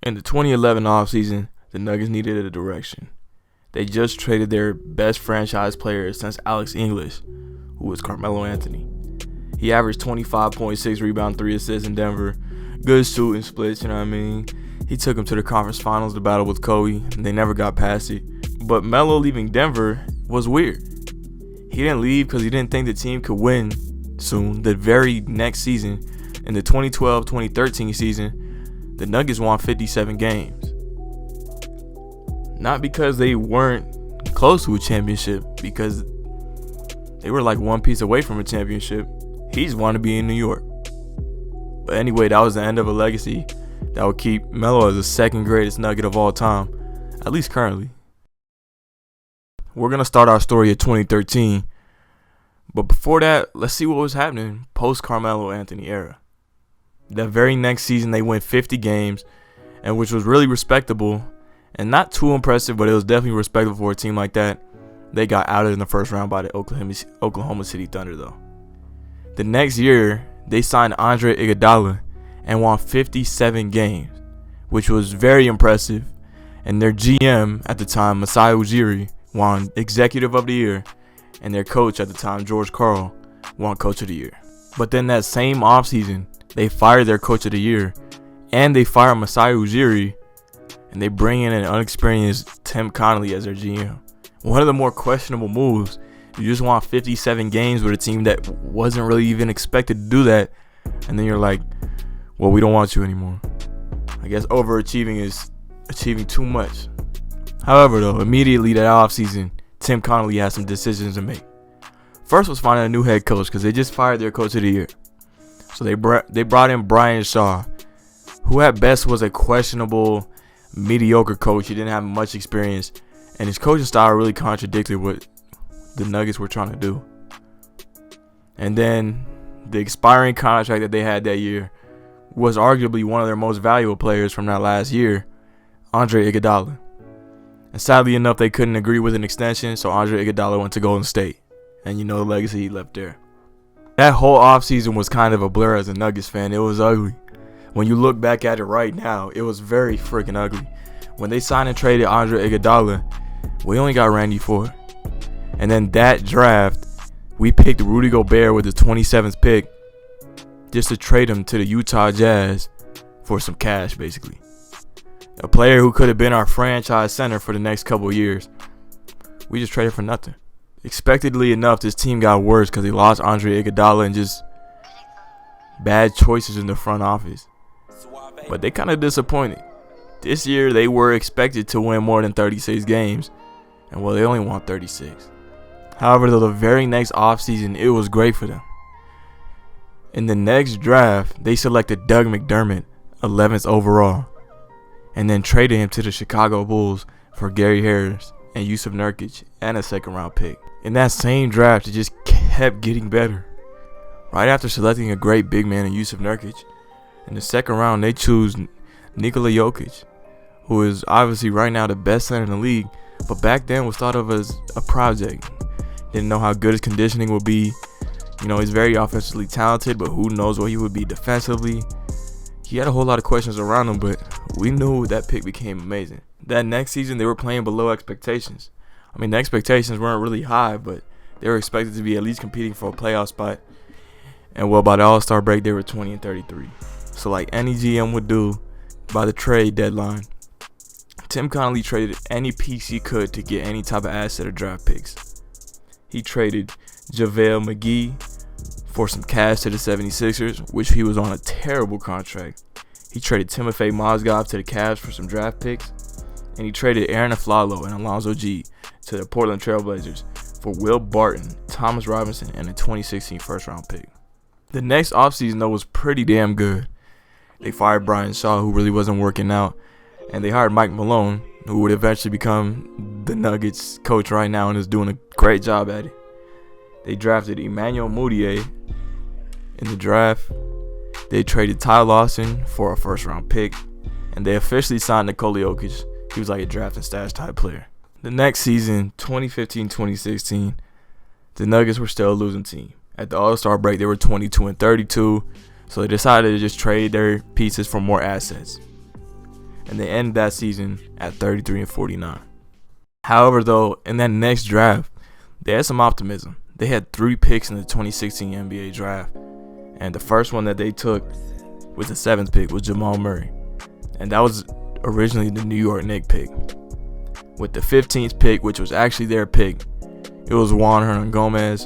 In the 2011 offseason, the Nuggets needed a direction. They just traded their best franchise player since Alex English, who was Carmelo Anthony. He averaged 25.6 rebound, 3 assists in Denver. Good shooting splits, you know what I mean? He took them to the conference finals to battle with Kobe, and they never got past it. But Melo leaving Denver was weird. He didn't leave because he didn't think the team could win soon. The very next season, in the 2012-2013 season, the Nuggets won 57 games. Not because they weren't close to a championship, because they were like one piece away from a championship. He just wanted to be in New York. But anyway, that was the end of a legacy that would keep Melo as the second greatest Nugget of all time, at least currently. We're going to start our story at 2013. But before that, let's see what was happening post-Carmelo Anthony era. That very next season, they went 50 games, and which was really respectable and not too impressive, but it was definitely respectable for a team like that. They got outed in the first round by the Oklahoma City Thunder, though. The next year, they signed Andre Iguodala and won 57 games, which was very impressive. And their GM at the time, Masai Ujiri, won Executive of the Year, and their coach at the time, George Karl, won Coach of the Year. But then that same offseason, they fired their Coach of the Year, and they fired Masai Ujiri, and they bring in an unexperienced Tim Connolly as their GM. One of the more questionable moves. You just won 57 games with a team that wasn't really even expected to do that, and then you're like, well, we don't want you anymore. I guess overachieving is achieving too much. However, though, immediately that offseason, Tim Connolly had some decisions to make. First was finding a new head coach because they just fired their Coach of the Year. So they brought in Brian Shaw, who at best was a questionable, mediocre coach. He didn't have much experience, and his coaching style really contradicted what the Nuggets were trying to do. And then the expiring contract that they had that year was arguably one of their most valuable players from that last year, Andre Iguodala. And sadly enough, they couldn't agree with an extension, so Andre Iguodala went to Golden State. And you know the legacy he left there. That whole offseason was kind of a blur as a Nuggets fan. It was ugly. When you look back at it right now, it was very freaking ugly. When they signed and traded Andre Iguodala, we only got Randy Ford. And then that draft, we picked Rudy Gobert with the 27th pick just to trade him to the Utah Jazz for some cash, basically. A player who could have been our franchise center for the next couple of years. We just traded for nothing. Expectedly enough, this team got worse because they lost Andre Iguodala and just bad choices in the front office. But they kind of disappointed. This year, they were expected to win more than 36 games. And well, they only won 36. However, though, the very next offseason, it was great for them. In the next draft, they selected Doug McDermott, 11th overall, and then traded him to the Chicago Bulls for Gary Harris and Yusuf Nurkic and a second-round pick. In that same draft, it just kept getting better. Right after selecting a great big man in Yusuf Nurkic, in the second round, they choose Nikola Jokic, who is obviously right now the best center in the league, but back then was thought of as a project. Didn't know how good his conditioning would be. You know, he's very offensively talented, but who knows what he would be defensively. He had a whole lot of questions around him, but we knew that pick became amazing. That next season, they were playing below expectations. I mean, the expectations weren't really high, but they were expected to be at least competing for a playoff spot. And well, by the All-Star break, they were 20-33. So like any GM would do by the trade deadline, Tim Connolly traded any piece he could to get any type of asset or draft picks. He traded JaVale McGee for some cash to the 76ers, which he was on a terrible contract. He traded Timofey Mozgov to the Cavs for some draft picks. And he traded Aaron Aflalo and Alonzo G to the Portland Trailblazers for Will Barton, Thomas Robinson, and a 2016 first-round pick. The next offseason, though, was pretty damn good. They fired Brian Shaw, who really wasn't working out, and they hired Mike Malone, who would eventually become the Nuggets coach right now and is doing a great job at it. They drafted Emmanuel Mudiay in the draft. They traded Ty Lawson for a first-round pick, and they officially signed Nikola Jokic. He was like a draft and stash type player. The next season, 2015-2016, the Nuggets were still a losing team. At the All-Star break, they were 22-32, so they decided to just trade their pieces for more assets. and they ended that season at 33-49. However, though, in that next draft, they had some optimism. They had 3 picks in the 2016 NBA draft, and the first one that they took was the 7th pick, was Jamal Murray, and that was originally the New York Knicks pick. With the 15th pick, which was actually their pick, it was Juan Hernangomez,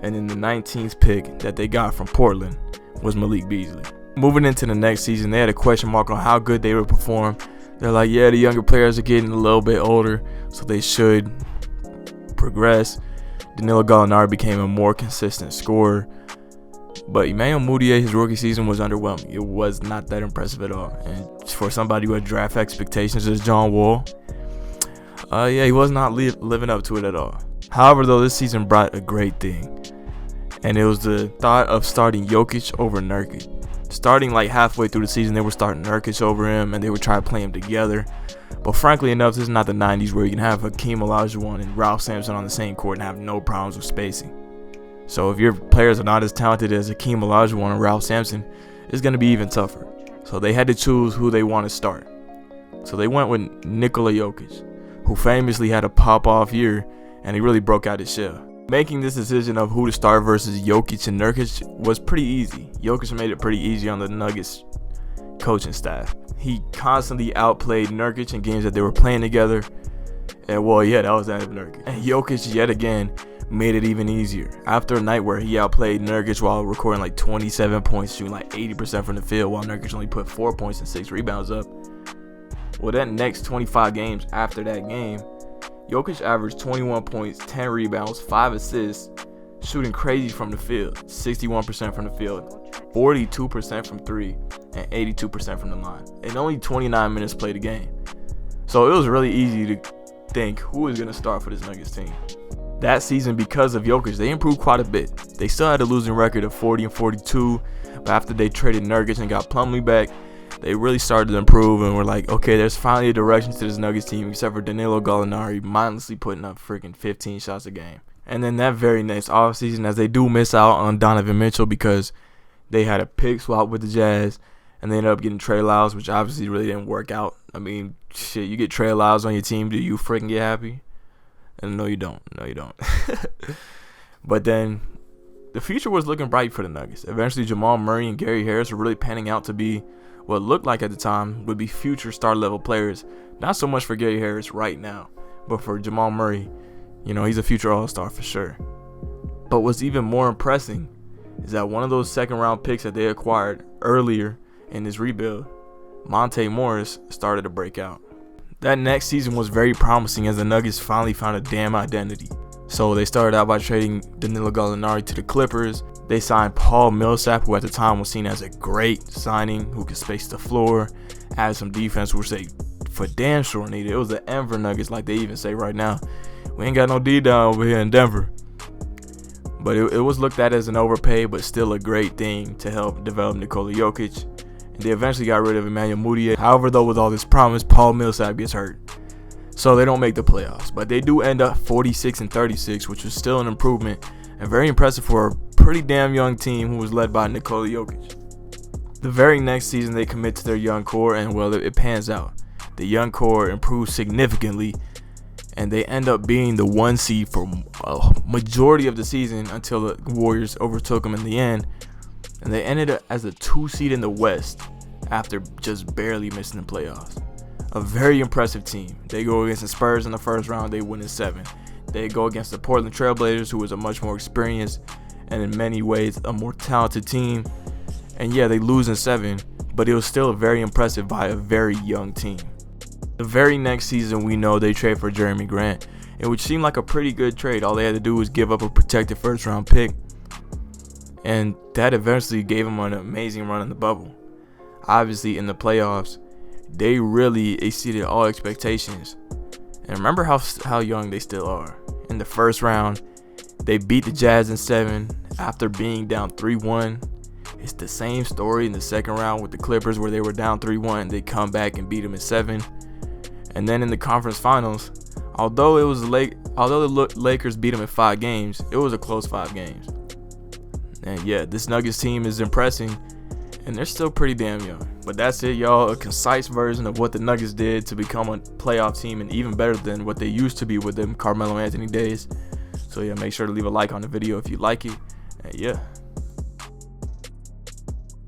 and then the 19th pick that they got from Portland was Malik Beasley. Moving into the next season, they had a question mark on how good they would perform. They're like, yeah, the younger players are getting a little bit older, so they should progress. Danilo Gallinari became a more consistent scorer. But Emmanuel Mudiay, his rookie season was underwhelming. It was not that impressive at all. And for somebody who had draft expectations as John Wall, he was not living up to it at all. However, though, this season brought a great thing. And it was the thought of starting Jokic over Nurkic. Starting like halfway through the season, they were starting Nurkic over him, and they would try to play him together. But frankly enough, this is not the 90s where you can have Hakeem Olajuwon and Ralph Sampson on the same court and have no problems with spacing. So if your players are not as talented as Hakeem Olajuwon and Ralph Sampson, it's going to be even tougher. So they had to choose who they want to start. So they went with Nikola Jokic, who famously had a pop-off year, and he really broke out his shell. Making this decision of who to start versus Jokic and Nurkic was pretty easy. Jokic made it pretty easy on the Nuggets coaching staff. He constantly outplayed Nurkic in games that they were playing together. And well, yeah, that was that of Nurkic. And Jokic yet again made it even easier. After a night where he outplayed Nurkic while recording like 27 points, shooting like 80% from the field, while Nurkic only put 4 points and 6 rebounds up. Well, that next 25 games after that game, Jokic averaged 21 points, 10 rebounds, 5 assists, shooting crazy from the field, 61% from the field, 42% from 3, and 82% from the line. And only 29 minutes played a game. So it was really easy to think who is going to start for this Nuggets team. That season, because of Jokic, they improved quite a bit. They still had a losing record of 40-42, but after they traded Nurkic and got Plumlee back, they really started to improve and were like, okay, there's finally a direction to this Nuggets team, except for Danilo Gallinari mindlessly putting up freaking 15 shots a game. And then that very next offseason, as they do miss out on Donovan Mitchell because they had a pick swap with the Jazz, and they ended up getting Trey Lyles, which obviously really didn't work out. I mean, shit, you get Trey Lyles on your team, do you freaking get happy? And no, you don't. No, you don't. But then the future was looking bright for the Nuggets. Eventually, Jamal Murray and Gary Harris were really panning out to be what looked like at the time would be future star-level players. Not so much for Gary Harris right now, but for Jamal Murray, he's a future all-star for sure. But what's even more impressive is that one of those second-round picks that they acquired earlier in this rebuild, Monte Morris, started to break out. That next season was very promising as the Nuggets finally found a damn identity. So they started out by trading Danilo Gallinari to the Clippers. They signed Paul Millsap, who at the time was seen as a great signing, who could space the floor, add some defense, which they for damn sure needed. It was the Denver Nuggets, like they even say right now. We ain't got no D down over here in Denver. But it was looked at as an overpay, but still a great thing to help develop Nikola Jokic. And they eventually got rid of Emmanuel Mudiay. However, though, with all this promise, Paul Millsap gets hurt. So they don't make the playoffs. But they do end up 46-36, which was still an improvement and very impressive for a pretty damn young team who was led by Nikola Jokic. The very next season, they commit to their young core, and well, it pans out. The young core improves significantly, and they end up being the 1 seed for a majority of the season until the Warriors overtook them in the end. And they ended up as a 2 seed in the West after just barely missing the playoffs. A very impressive team. They go against the Spurs in the first round, they win in 7. They go against the Portland Trailblazers, who was a much more experienced and in many ways a more talented team. And yeah, they lose in 7, but it was still very impressive by a very young team. The very next season, we know they trade for Jeremy Grant, and which seemed like a pretty good trade. All they had to do was give up a protected first-round pick, and that eventually gave them an amazing run in the bubble. Obviously, in the playoffs, they really exceeded all expectations. And remember how young they still are. In the first round, they beat the Jazz in 7 after being down 3-1. It's the same story in the second round with the Clippers where they were down 3-1. They come back and beat them in 7. And then in the conference finals, although the Lakers beat them in 5 games, it was a close 5 games. And yeah, this Nuggets team is impressing, and they're still pretty damn young. But that's it, y'all. A concise version of what the Nuggets did to become a playoff team, and even better than what they used to be with them Carmelo Anthony days. So yeah, make sure to leave a like on the video if you like it. And yeah.